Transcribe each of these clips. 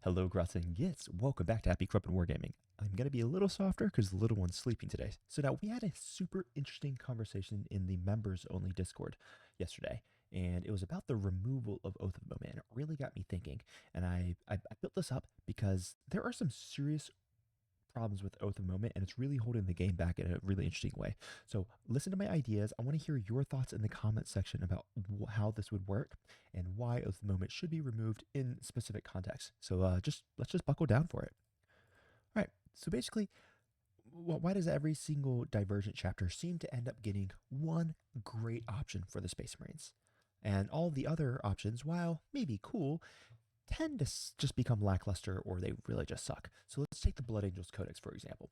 Hello, Grots and Gits. Welcome back to Happy Corrupt and Wargaming. I'm going to be a little softer because the little one's sleeping today. So now we had a super interesting conversation in the members-only Discord yesterday, and it was about the removal of Oath of Moment, and it really got me thinking. And I built this up because there are some serious problems with Oath of Moment, and it's really holding the game back in a really interesting way. So listen to my ideas. I want to hear your thoughts in the comment section about how this would work and why Oath of Moment should be removed in specific contexts. So let's just buckle down for it. All right. So basically, why does every single Divergent chapter seem to end up getting one great option for the Space Marines? And all the other options, while maybe cool, tend to just become lackluster or they really just suck. So let's take the Blood Angels Codex, for example.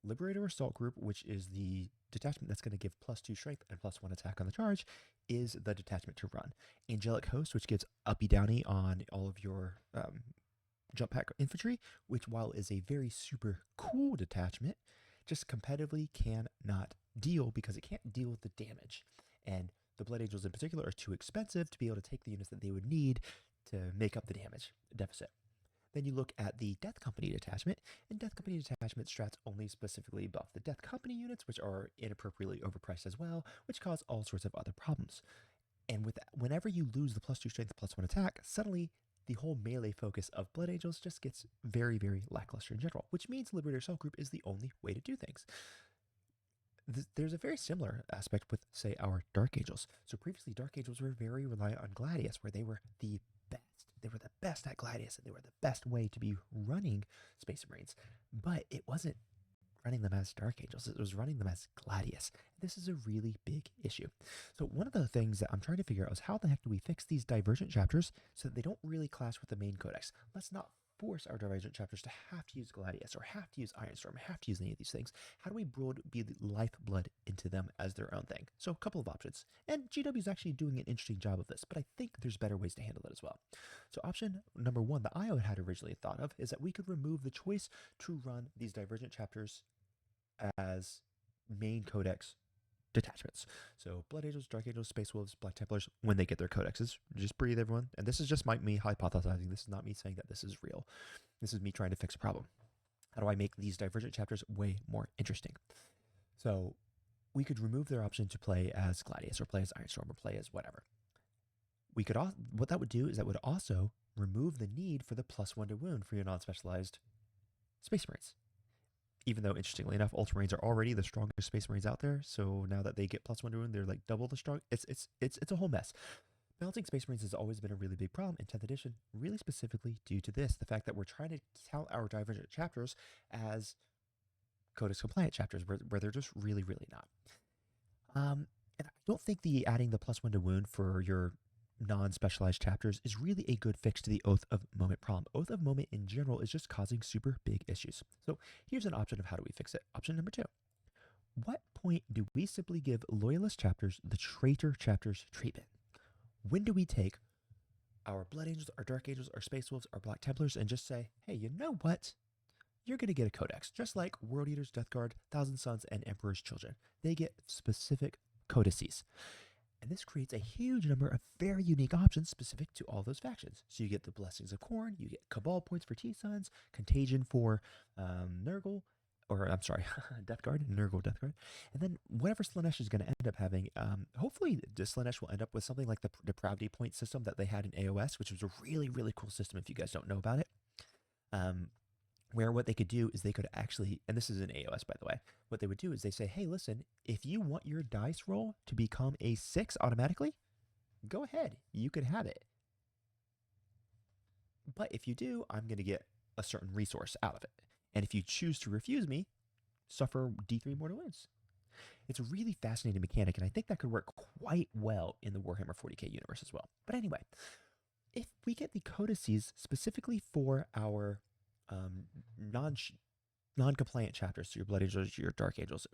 Liberator Assault Group, which is the detachment that's going to give +2 strength and +1 attack on the charge, is the detachment to run. Angelic Host, which gives uppy downy on all of your jump pack infantry, which while is a very super cool detachment, just competitively cannot deal because it can't deal with the damage. And the Blood Angels in particular are too expensive to be able to take the units that they would need to make up the damage deficit. Then you look at the Death Company detachment, and Death Company detachment strats only specifically buff the Death Company units, which are inappropriately overpriced as well, which cause all sorts of other problems. And whenever you lose the +2 strength, +1 attack, suddenly the whole melee focus of Blood Angels just gets very, very lackluster in general, which means Liberator Assault Group is the only way to do things. There's a very similar aspect with, say, our Dark Angels. So previously, Dark Angels were very reliant on Gladius, where they were the best. They were the best at Gladius, and they were the best way to be running Space Marines. But it wasn't running them as Dark Angels, it was running them as Gladius. This is a really big issue. So one of the things that I'm trying to figure out is how the heck do we fix these Divergent chapters so that they don't really clash with the main codex? Let's not force our Divergent chapters to have to use Gladius or have to use Ironstorm or have to use any of these things. How do we build the lifeblood into them as their own thing? So a couple of options. And GW is actually doing an interesting job of this, but I think there's better ways to handle it as well. So option number one that I had originally thought of is that we could remove the choice to run these Divergent chapters as main codex detachments. So Blood Angels, Dark Angels, Space Wolves, Black Templars, when they get their codexes. Just breathe, everyone. And this is just me hypothesizing. This is not me saying that this is real. This is me trying to fix a problem. How do I make these Divergent chapters way more interesting? So we could remove their option to play as Gladius or play as Ironstorm or play as whatever. We could also, what that would do is that would also remove the need for the +1 to wound for your non-specialized Space Marines. Even though, interestingly enough, Ultramarines are already the strongest Space Marines out there, so now that they get +1 to wound, they're like double the strong. It's a whole mess. Balancing Space Marines has always been a really big problem in 10th edition, really specifically due to this, the fact that we're trying to count our Divergent chapters as Codex compliant chapters, where they're just really, really not. And I don't think the adding the +1 to wound for your non-specialized chapters is really a good fix to the Oath of Moment problem. Oath of Moment in general is just causing super big issues. So here's an option of how do we fix it. Option number 2. What point do we simply give loyalist chapters the traitor chapters treatment? When do we take our Blood Angels, our Dark Angels, our Space Wolves, our Black Templars, and just say, hey, you know what? You're going to get a codex, just like World Eaters, Death Guard, Thousand Sons, and Emperor's Children. They get specific codices. And this creates a huge number of very unique options specific to all those factions. So you get the Blessings of Khorne, you get Cabal points for T-Sons, Contagion for Nurgle, or I'm sorry, Death Guard, Nurgle Death Guard. And then whatever Slaanesh is going to end up having, hopefully Slaanesh will end up with something like the Depravity point system that they had in AOS, which was a really, really cool system if you guys don't know about it. Where what they could do is they could actually, and this is in AOS, by the way, what they would do is they say, hey, listen, if you want your dice roll to become a 6 automatically, go ahead, you could have it. But if you do, I'm going to get a certain resource out of it. And if you choose to refuse me, suffer D3 mortal wounds. It's a really fascinating mechanic, and I think that could work quite well in the Warhammer 40k universe as well. But anyway, if we get the codices specifically for our non-compliant chapters, so your Blood Angels, your Dark Angels,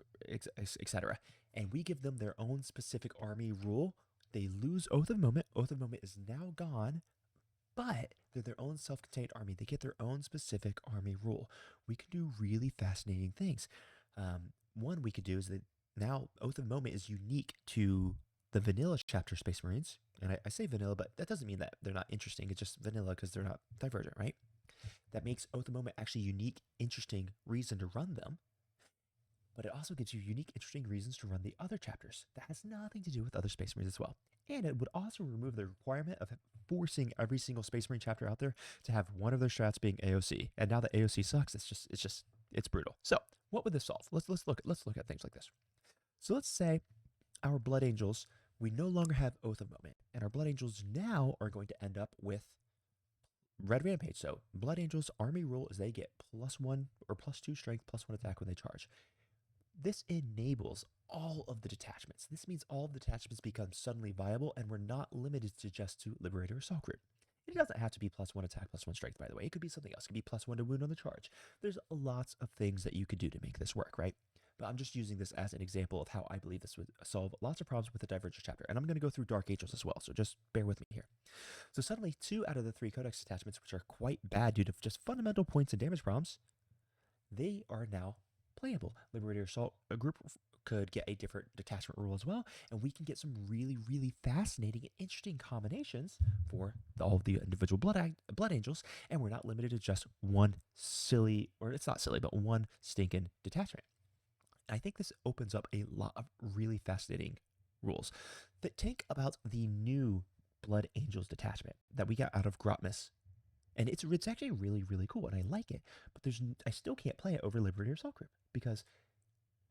etc., and we give them their own specific army rule, they lose Oath of Moment. Oath of Moment is now gone, but they're their own self-contained army. They get their own specific army rule. We can do really fascinating things. One we could do is that now Oath of Moment is unique to the vanilla chapter Space Marines. And I say vanilla, but that doesn't mean that they're not interesting. It's just vanilla because they're not Divergent, right? that makes Oath of Moment actually a unique, interesting reason to run them. But it also gives you unique, interesting reasons to run the other chapters. That has nothing to do with other Space Marines as well. And it would also remove the requirement of forcing every single Space Marine chapter out there to have one of their strats being AOC. And now that AOC sucks, it's brutal. So what would this solve? Let's look at things like this. So let's say our Blood Angels, we no longer have Oath of Moment, and our Blood Angels now are going to end up with Red Rampage. So Blood Angels army rule is they get +1 or +2 strength, +1 attack when they charge. This enables all of the detachments. This means all of the detachments become suddenly viable, and we're not limited to just to Liberator Assault Group. It doesn't have to be +1 attack, +1 strength, by the way. It could be something else. It could be +1 to wound on the charge. There's lots of things that you could do to make this work, right? But I'm just using this as an example of how I believe this would solve lots of problems with the Divergent chapter. And I'm going to go through Dark Angels as well, so just bear with me here. So suddenly, 2 out of the 3 Codex detachments, which are quite bad due to just fundamental points and damage problems, they are now playable. Liberator Assault Group could get a different detachment rule as well, and we can get some really, really fascinating and interesting combinations for all of the individual Blood Angels, and we're not limited to just one silly, or it's not silly, but one stinking detachment. I think this opens up a lot of really fascinating rules. Think about the new Blood Angels detachment that we got out of Grotmus. And it's actually really, really cool, and I like it. But I still can't play it over Liberator Assault Group because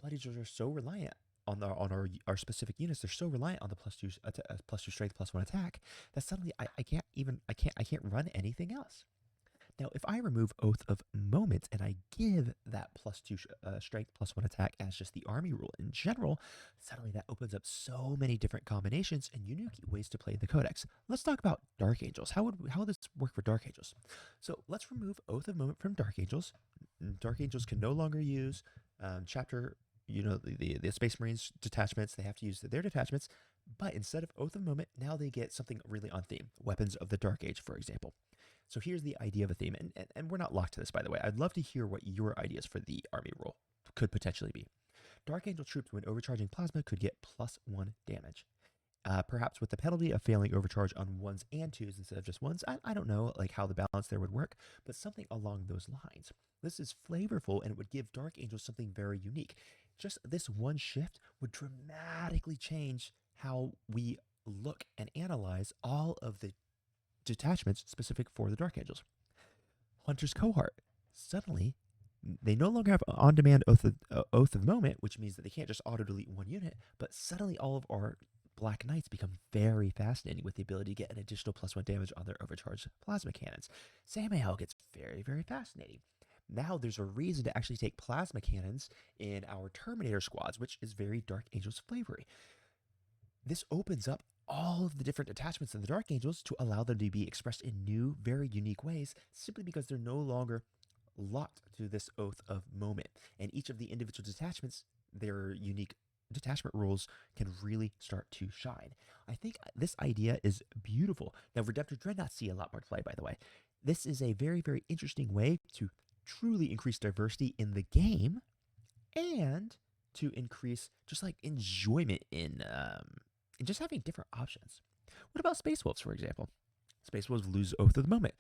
Blood Angels are so reliant on our specific units. They're so reliant on the +2 strength, +1 attack that suddenly I can't run anything else. Now, if I remove Oath of Moment and I give that +2 strength, +1 attack as just the army rule in general, suddenly that opens up so many different combinations and unique ways to play the Codex. Let's talk about Dark Angels. How would this work for Dark Angels? So let's remove Oath of Moment from Dark Angels. Dark Angels can no longer use chapter, the Space Marines detachments. They have to use their detachments. But instead of Oath of Moment, now they get something really on theme. Weapons of the Dark Age, for example. So here's the idea of a theme, and we're not locked to this, by the way. I'd love to hear what your ideas for the army rule could potentially be. Dark Angel troops, when overcharging plasma, could get +1 damage. Perhaps with the penalty of failing overcharge on 1s and 2s instead of just 1s. I don't know like how the balance there would work, but something along those lines. This is flavorful, and it would give Dark Angels something very unique. Just this one shift would dramatically change how we look and analyze all of the detachments specific for the Dark Angels. Hunter's Cohort. Suddenly, they no longer have on-demand Oath of Moment, which means that they can't just auto-delete one unit, but suddenly all of our Black Knights become very fascinating with the ability to get an additional +1 damage on their overcharged plasma cannons. Samael gets very, very fascinating. Now there's a reason to actually take plasma cannons in our Terminator squads, which is very Dark Angels flavory. This opens up all of the different attachments in the Dark Angels to allow them to be expressed in new, very unique ways, simply because they're no longer locked to this Oath of Moment. And each of the individual detachments, their unique detachment rules can really start to shine. I think this idea is beautiful. Now, Redemptor Dreadnoughts see a lot more play, by the way. This is a very, very interesting way to truly increase diversity in the game and to increase just like enjoyment in just having different options. What about Space Wolves, for example? Space Wolves lose Oath of the Moment.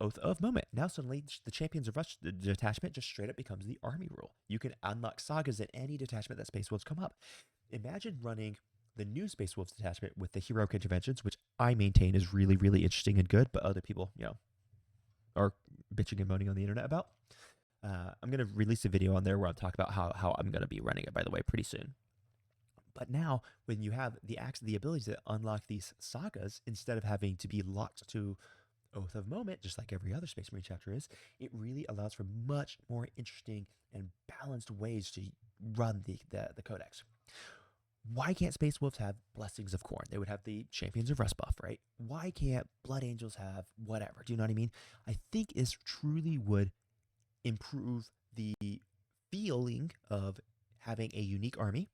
Oath of Moment. Now suddenly the Champions of Rush detachment just straight up becomes the army rule. You can unlock sagas in any detachment that Space Wolves come up. Imagine running the new Space Wolves detachment with the heroic interventions, which I maintain is really, really interesting and good, but other people, are bitching and moaning on the internet about. I'm going to release a video on there where I'll talk about how I'm going to be running it, by the way, pretty soon. But now, when you have the ability to unlock these sagas, instead of having to be locked to Oath of Moment, just like every other Space Marine chapter is, it really allows for much more interesting and balanced ways to run the Codex. Why can't Space Wolves have Blessings of Khorne? They would have the Champions of Rust buff, right? Why can't Blood Angels have whatever? Do you know what I mean? I think this truly would improve the feeling of having a unique army,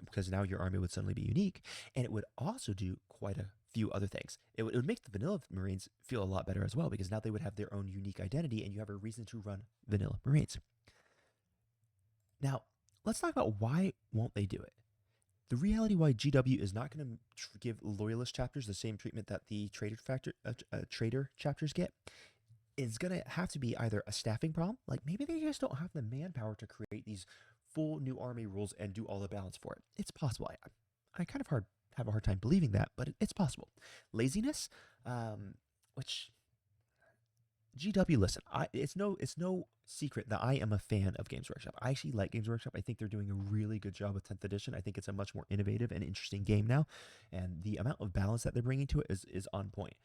because now your army would suddenly be unique, and it would also do quite a few other things. It would make the vanilla Marines feel a lot better as well, because now they would have their own unique identity, and you have a reason to run vanilla Marines. Now, let's talk about why won't they do it. The reality why GW is not going to give loyalist chapters the same treatment that the traitor chapters get is going to have to be either a staffing problem, like maybe they just don't have the manpower to create these full new army rules and do all the balance for it. It's possible. I kind of have a hard time believing that, but it's possible. Laziness, which GW, listen, it's no secret that I am a fan of Games Workshop. I actually like Games Workshop. I think they're doing a really good job with 10th edition. I think it's a much more innovative and interesting game now, and the amount of balance that they're bringing to it is on point.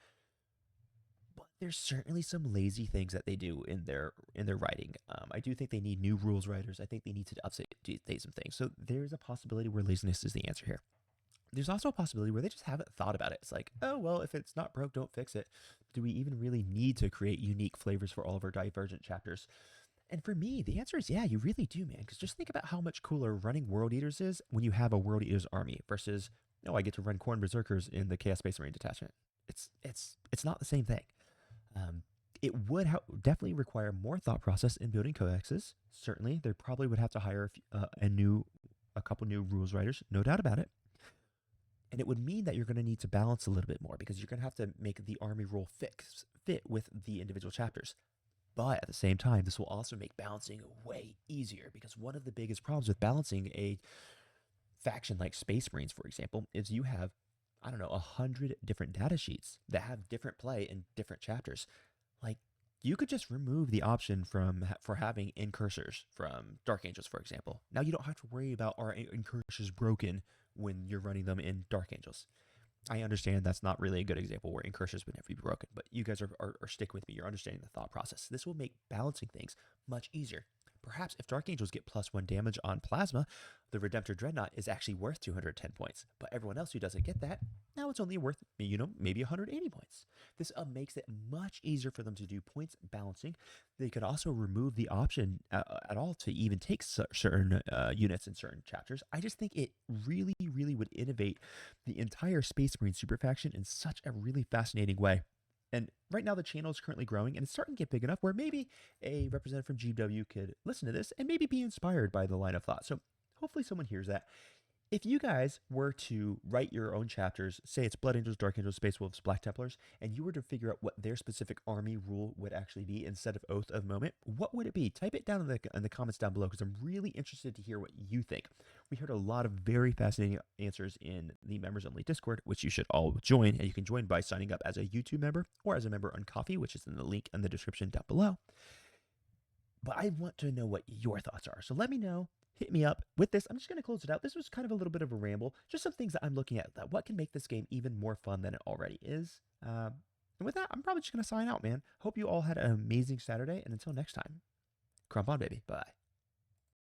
But there's certainly some lazy things that they do in their writing. I do think they need new rules writers. I think they need to update some things. So there's a possibility where laziness is the answer here. There's also a possibility where they just haven't thought about it. It's like, oh, well, if it's not broke, don't fix it. Do we even really need to create unique flavors for all of our divergent chapters? And for me, the answer is yeah, you really do, man. Because just think about how much cooler running World Eaters is when you have a World Eaters army versus, no, I get to run Corn Berserkers in the Chaos Space Marine detachment. It's not the same thing. Um, it would definitely require more thought process in building codexes. Certainly, they probably would have to hire a couple new rules writers, no doubt about it. And it would mean that you're going to need to balance a little bit more because you're going to have to make the army rule fit with the individual chapters. But at the same time, this will also make balancing way easier because one of the biggest problems with balancing a faction like Space Marines, for example, is you have, I don't know, 100 different data sheets that have different play in different chapters. Like, you could just remove the option for having incursors from Dark Angels, for example. Now you don't have to worry about are incursors broken when you're running them in Dark Angels. I understand that's not really a good example where incursors would never be broken, but you guys are sticking with me. You're understanding the thought process. This will make balancing things much easier. Perhaps if Dark Angels get +1 damage on Plasma, the Redemptor Dreadnought is actually worth 210 points. But everyone else who doesn't get that, now it's only worth, maybe 180 points. This makes it much easier for them to do points balancing. They could also remove the option at all to even take certain units in certain chapters. I just think it really, really would innovate the entire Space Marine super faction in such a really fascinating way. And right now, the channel is currently growing and it's starting to get big enough where maybe a representative from GW could listen to this and maybe be inspired by the line of thought. So hopefully, someone hears that. If you guys were to write your own chapters, say it's Blood Angels, Dark Angels, Space Wolves, Black Templars, and you were to figure out what their specific army rule would actually be instead of Oath of Moment, what would it be? Type it down in the comments down below because I'm really interested to hear what you think. We heard a lot of very fascinating answers in the members only Discord, which you should all join. And you can join by signing up as a YouTube member or as a member on Coffee, which is in the link in the description down below. But I want to know what your thoughts are. So let me know. Hit me up with this. I'm just going to close it out. This was kind of a little bit of a ramble. Just some things that I'm looking at that what can make this game even more fun than it already is. And with that, I'm probably just going to sign out, man. Hope you all had an amazing Saturday. And until next time, crump on, baby. Bye.